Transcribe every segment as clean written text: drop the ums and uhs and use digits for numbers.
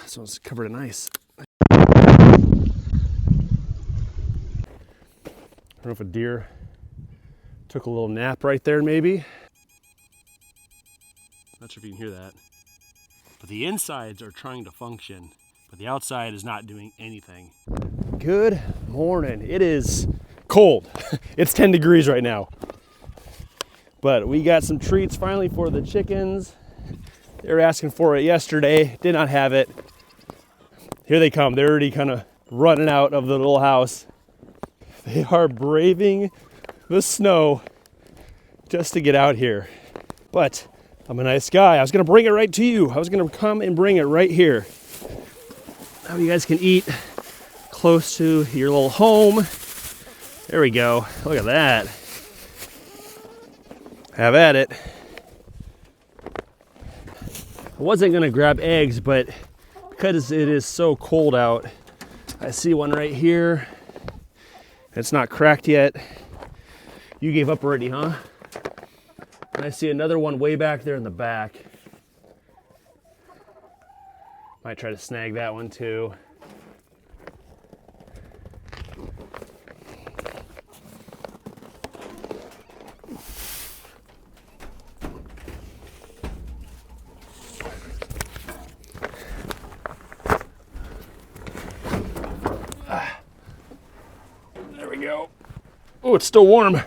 This one's covered in ice. I don't know if a deer took a little nap right there, maybe. Not sure if you can hear that. But the insides are trying to function, but the outside is not doing anything. Good morning. It is cold. It's 10 degrees right now. But we got some treats finally for the chickens. They were asking for it yesterday, did not have it. Here they come. They're already kind of running out of the little house. They are braving the snow just to get out here. But I'm a nice guy. I was gonna bring it right to you. I was gonna come and bring it right here. Now you guys can eat close to your little home. There we go. Look at that. Have at it. I wasn't gonna grab eggs, but because it is so cold out, I see one right here. It's not cracked yet. You gave up already, huh? And I see another one way back there in the back. Might try to snag that one too. There we go. Oh, it's still warm.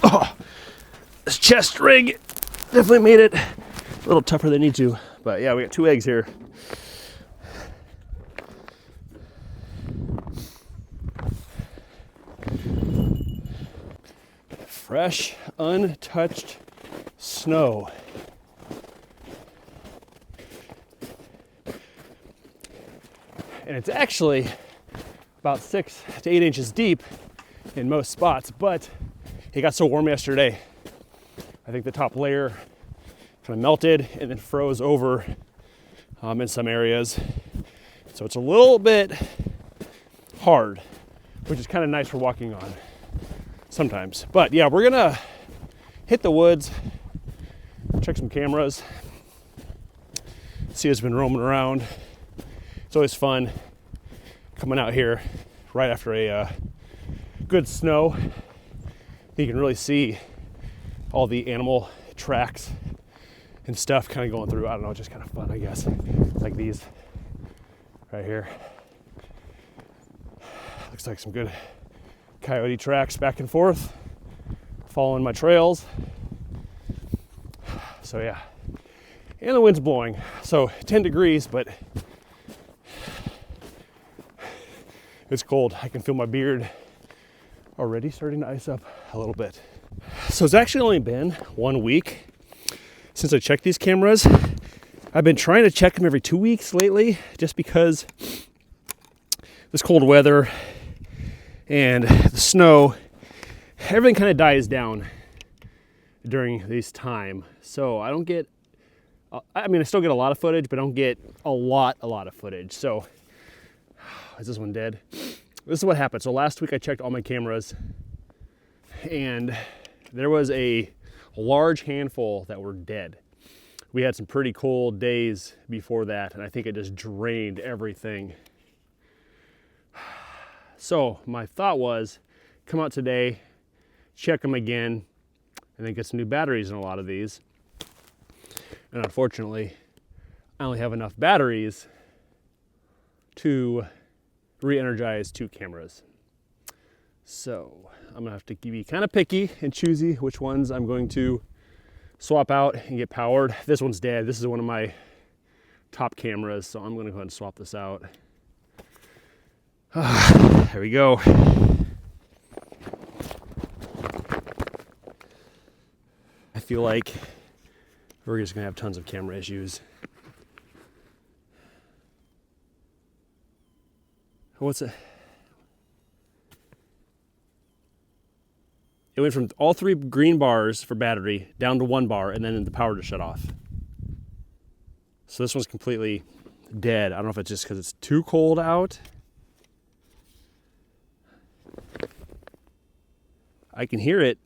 Oh, this chest rig definitely made it a little tougher than need to. But yeah, we got 2 eggs here. Fresh, untouched snow. And it's actually about 6 to 8 inches deep in most spots, but it got so warm yesterday. I think the top layer kind of melted and then froze over in some areas. So it's a little bit hard, which is kind of nice for walking on sometimes. But yeah, we're gonna hit the woods, check some cameras, see what's been roaming around. It's always fun coming out here right after a good snow. You can really see all the animal tracks and stuff kind of going through. I don't know, just kind of fun, I guess. Like these right here. Looks like some good coyote tracks back and forth, following my trails. So yeah, and the wind's blowing. So 10 degrees, but it's cold. I can feel my beard already starting to ice up a little bit. So it's actually only been 1 week since I checked these cameras. I've been trying to check them every 2 weeks lately, just because this cold weather and the snow, everything kind of dies down during this time. So I don't get, I still get a lot of footage, but I don't get a lot of footage. So is this one dead? This is what happened. So last week I checked all my cameras and there was a large handful that were dead. We had some pretty cold days before that, and I think it just drained everything. So my thought was, come out today, check them again, and then get some new batteries in a lot of these. And unfortunately, I only have enough batteries to re-energize 2 cameras. So I'm gonna have to be kind of picky and choosy which ones I'm going to swap out and get powered. This one's dead. This is one of my top cameras, so I'm gonna go ahead and swap this out. There we go. I feel like we're just gonna have tons of camera issues. What's it? It went from all 3 green bars for battery down to 1 bar, and then the power just shut off. So this one's completely dead. I don't know if it's just because it's too cold out. I can hear it.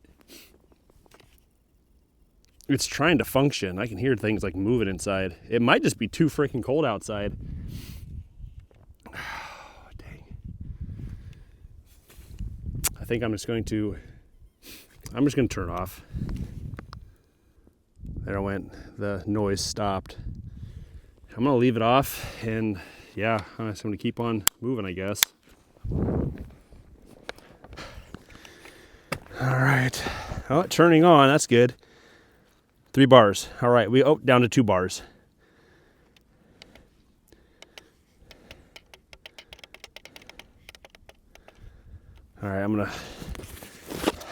it's trying to function. I can hear things like moving inside. It might just be too freaking cold outside. Oh, dang. I think I'm just going to turn it off. There I went. The noise stopped. I'm gonna leave it off, and yeah, I'm just gonna keep on moving, I guess. All right. Oh, turning on. That's good. 3 bars. All right. Down to 2 bars. All right. I'm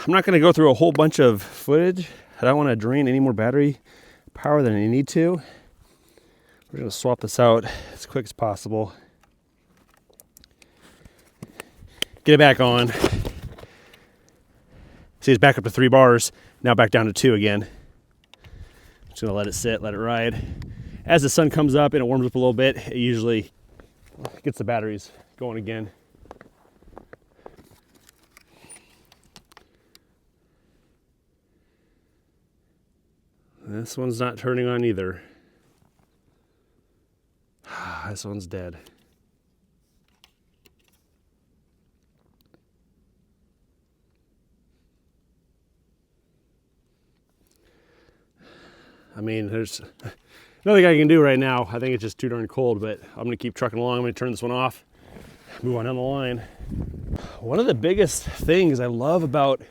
not gonna go through a whole bunch of footage. I don't want to drain any more battery power than I need to. We're gonna swap this out as quick as possible. Get it back on. See, it's back up to 3 bars. Now back down to 2 again. Just gonna let it sit, let it ride. As the sun comes up and it warms up a little bit, it usually gets the batteries going again. This one's not turning on either. This one's dead. I mean, there's nothing I can do right now. I think it's just too darn cold, but I'm gonna keep trucking along. I'm gonna turn this one off, move on down the line. One of the biggest things I love about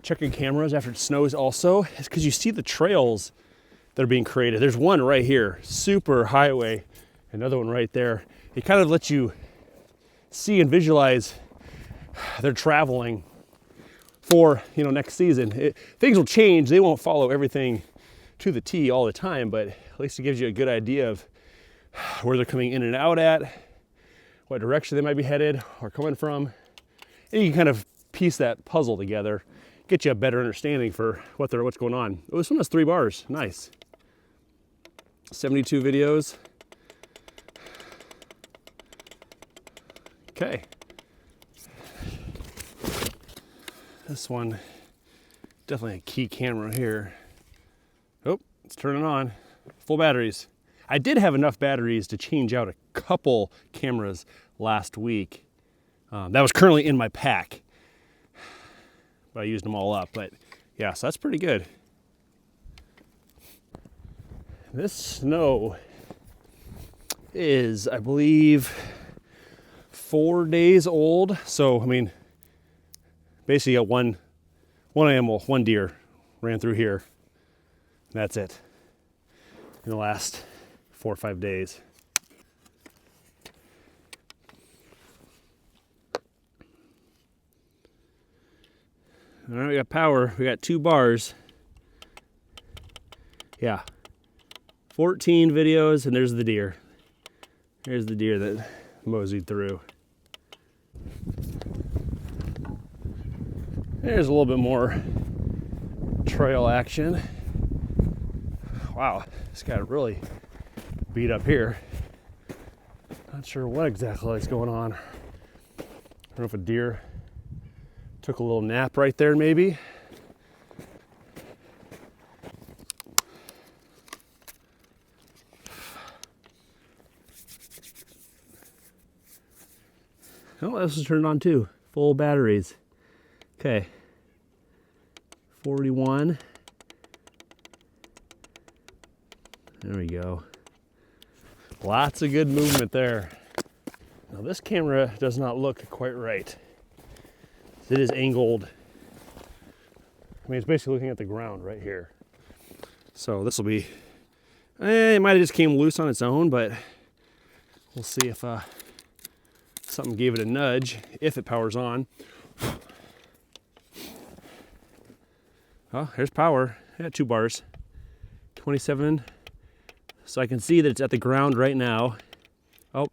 checking cameras after it snows also is because you see the trails that are being created. There's one right here, super highway, another one right there. It kind of lets you see and visualize they're traveling for, next season. Things will change. They won't follow everything to the T all the time, but at least it gives you a good idea of where they're coming in and out at, what direction they might be headed or coming from. And you can kind of piece that puzzle together, get you a better understanding for what's going on. Oh, this one has 3 bars. Nice. 72 videos. Okay. This one, definitely a key camera here. Oh, it's turning on. Full batteries. I did have enough batteries to change out a couple cameras last week. That was currently in my pack, but I used them all up. But yeah, so that's pretty good. This snow is, I believe, 4 days old. So, I mean, basically got one animal, one deer ran through here. That's it in the last 4 or 5 days. All right, we got power. We got 2 bars. Yeah. 14 videos, and there's the deer. There's the deer that moseyed through. There's a little bit more trail action. Wow, this got really beat up here. Not sure what exactly is going on. I don't know if a deer took a little nap right there, maybe. Oh, this is turned on too. Full batteries. Okay. 41. There we go. Lots of good movement there. Now this camera does not look quite right. It is angled. I mean, it's basically looking at the ground right here. So this will be, it might have just came loose on its own, but we'll see if something gave it a nudge, if it powers on. Oh, here's power. I got 2 bars. 27. So I can see that it's at the ground right now. Oh.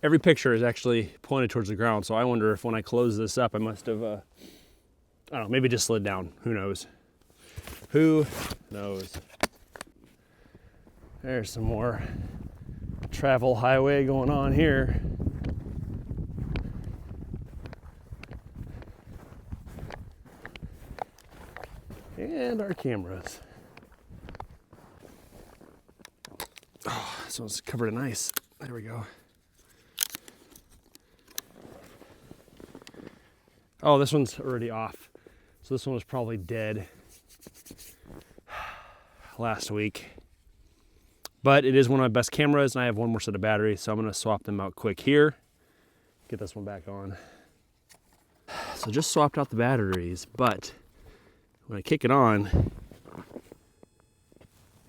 Every picture is actually pointed towards the ground, so I wonder if when I close this up, I must have, I don't know, maybe just slid down. Who knows? Who knows? There's some more travel highway going on here. And our cameras. Oh, this one's covered in ice. There we go. Oh, this one's already off. So this one was probably dead last week. But it is one of my best cameras, and I have one more set of batteries, so I'm gonna swap them out quick here. Get this one back on. So just swapped out the batteries, but when I kick it on,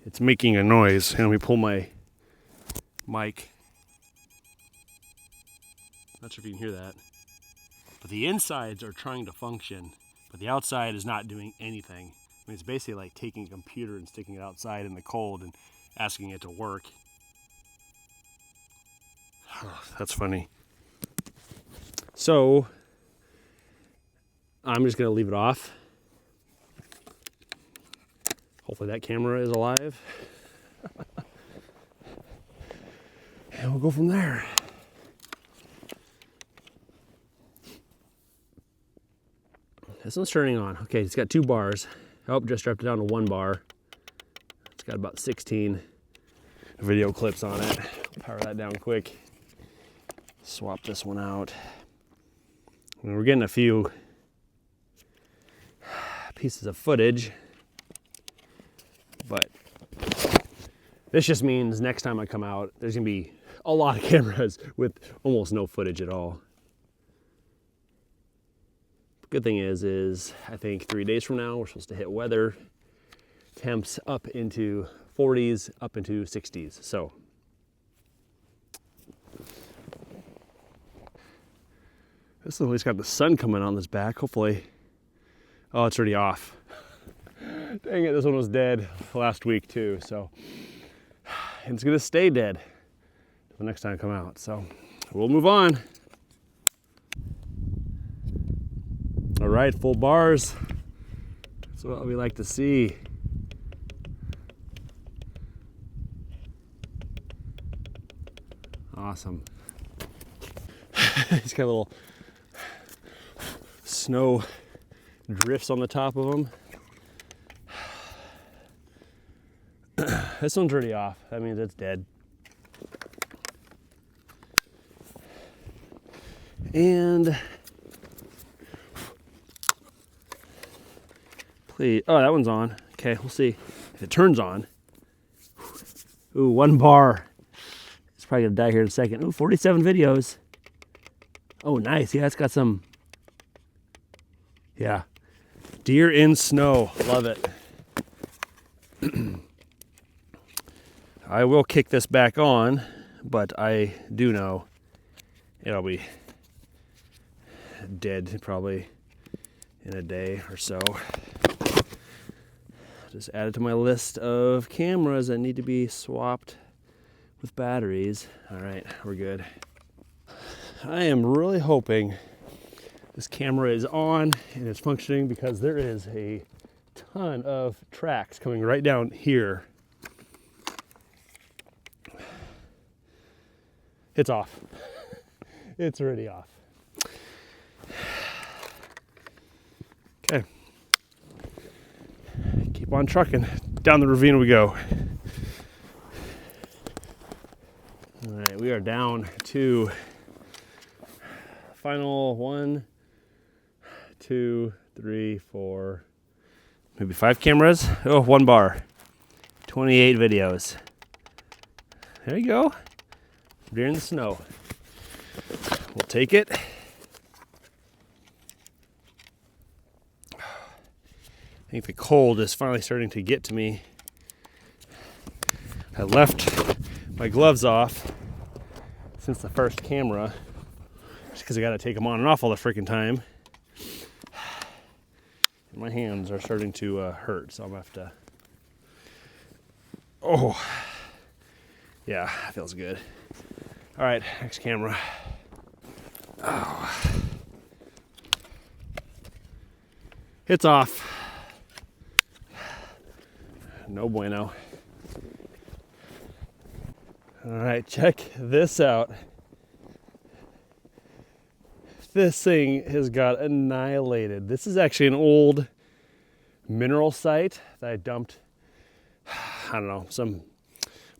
it's making a noise. And we pull my mic. Not sure if you can hear that. But the insides are trying to function, but the outside is not doing anything. I mean, it's basically like taking a computer and sticking it outside in the cold and asking it to work. Oh, that's funny. So I'm just gonna leave it off. Hopefully that camera is alive. And we'll go from there. This one's turning on. Okay, it's got 2 bars. Oh, just strapped it down to 1 bar. It's got about 16 video clips on it. Power that down quick. Swap this one out. And we're getting a few pieces of footage, but this just means next time I come out, there's gonna be a lot of cameras with almost no footage at all. Good thing is I think 3 days from now, we're supposed to hit weather temps up into 40s, up into 60s. So this at least got the sun coming on this back, hopefully. Oh, it's already off. Dang it, this one was dead last week too, so it's gonna stay dead the next time I come out. So we'll move on. All right, full bars. That's what we like to see. Awesome. He's got little snow drifts on the top of them. This one's already off. That means it's dead. And please, oh, that one's on. Okay, we'll see if it turns on. Ooh, 1 bar. It's probably gonna die here in a second. Ooh, 47 videos. Oh, nice. Yeah, it's got some, yeah. Deer in snow. Love it. I will kick this back on, but I do know it'll be dead probably in a day or so. Just add it to my list of cameras that need to be swapped with batteries. All right, we're good. I am really hoping this camera is on and it's functioning, because there is a ton of tracks coming right down here. It's off. It's already off. Okay. Keep on trucking. Down the ravine we go. All right, we are down to final 1, 2, 3, 4, maybe 5 cameras. Oh, 1 bar. 28 videos. There you go. Deer in the snow. We'll take it. I think the cold is finally starting to get to me. I left my gloves off since the first camera, just because I got to take them on and off all the freaking time. And my hands are starting to hurt, so I'm gonna have to. Oh, yeah, that feels good. All right, next camera. Oh. It's off. No bueno. All right, check this out. This thing has got annihilated. This is actually an old mineral site that I dumped, I don't know, some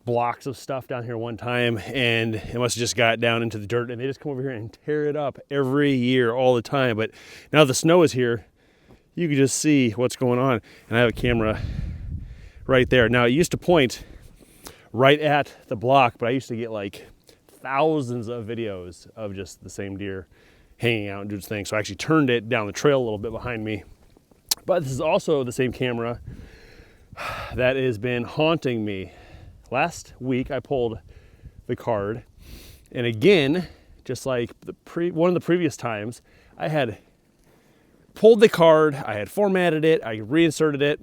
blocks of stuff down here one time, and it must have just got down into the dirt, and they just come over here and tear it up every year, all the time. But now the snow is here, you can just see what's going on. And I have a camera right there. Now it used to point right at the block, but I used to get like thousands of videos of just the same deer hanging out and doing things. So I actually turned it down the trail a little bit behind me. But this is also the same camera that has been haunting me. Last week I pulled the card, and again, just like one of the previous times, I had pulled the card, I had formatted it, I reinserted it,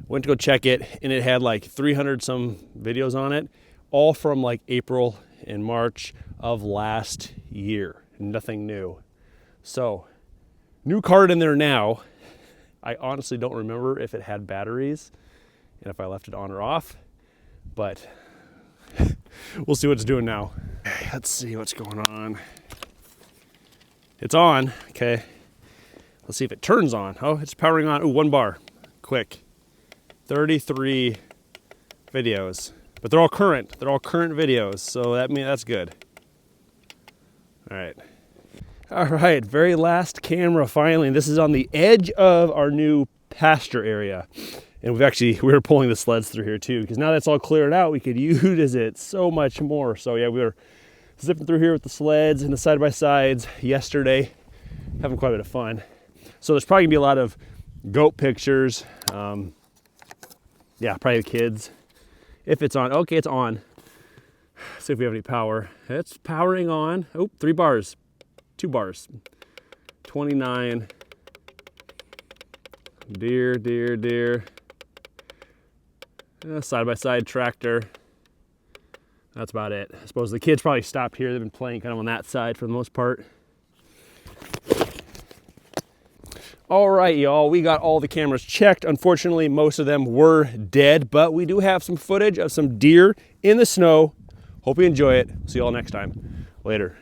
went to go check it, and it had like 300 some videos on it, all from like April and March of last year. Nothing new. So, new card in there now. I honestly don't remember if it had batteries and if I left it on or off, but we'll see what it's doing now. Okay, let's see what's going on. It's on, okay. Let's see if it turns on. Oh, it's powering on. Ooh, 1 bar, quick. 33 videos, but they're all current. They're all current videos, so that's good. All right, very last camera finally. This is on the edge of our new pasture area. And we were pulling the sleds through here too, because now that's all cleared out, we could use it so much more. So yeah, we were zipping through here with the sleds and the side-by-sides yesterday, having quite a bit of fun. So there's probably gonna be a lot of goat pictures. Yeah, probably the kids. If it's on, okay, it's on. See if we have any power. It's powering on. Oh, 3 bars, 2 bars. 29. Deer. Side-by-side tractor. That's about it. I suppose the kids probably stopped here. They've been playing kind of on that side for the most part. All right, y'all, we got all the cameras checked. Unfortunately, most of them were dead, but we do have some footage of some deer in the snow. Hope you enjoy it. See you all next time. Later.